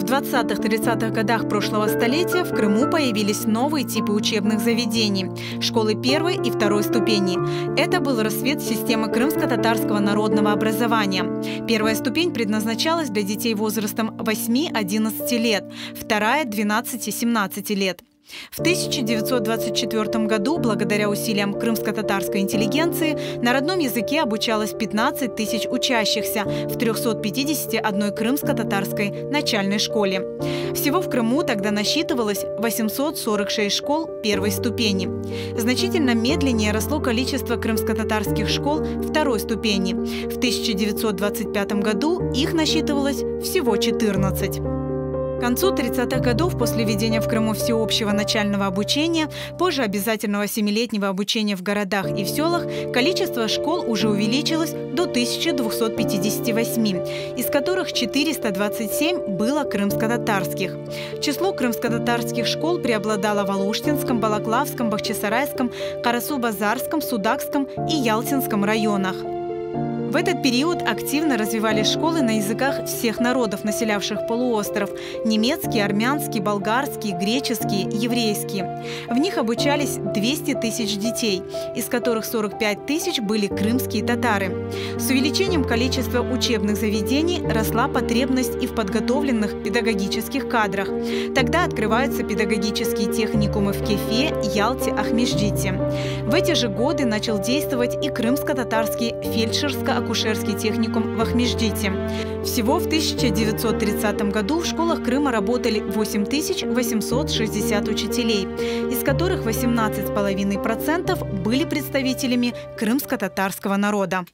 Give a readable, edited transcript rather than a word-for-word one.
В 20-30-х годах прошлого столетия в Крыму появились новые типы учебных заведений – школы первой и второй ступени. Это был расцвет системы крымско-татарского народного образования. Первая ступень предназначалась для детей возрастом 8-11 лет, вторая – 12-17 лет. В 1924 году, благодаря усилиям крымско-татарской интеллигенции, на родном языке обучалось 15 тысяч учащихся в 351 крымско-татарской начальной школе. Всего в Крыму тогда насчитывалось 846 школ первой ступени. Значительно медленнее росло количество крымско-татарских школ второй ступени. В 1925 году их насчитывалось всего 14. К концу 30-х годов, после введения в Крыму всеобщего начального обучения, позже обязательного 7-летнего обучения в городах и в селах, количество школ уже увеличилось до 1258, из которых 427 было крымско-татарских. Число крымско-татарских школ преобладало в Алуштинском, Балаклавском, Бахчисарайском, Карасу-Базарском, Судакском и Ялтинском районах. В этот период активно развивались школы на языках всех народов, населявших полуостров – немецкий, армянский, болгарский, греческий, еврейский. В них обучались 200 тысяч детей, из которых 45 тысяч были крымские татары. С увеличением количества учебных заведений росла потребность и в подготовленных педагогических кадрах. Тогда открываются педагогические техникумы в Кефе, Ялте, Ахмеджите. В эти же годы начал действовать и крымско-татарский фельдшерско-акушерский техникум в Ахмеджите. Всего в 1930 году в школах Крыма работали 8860 учителей, из которых 18,5% были представителями крымско-татарского народа.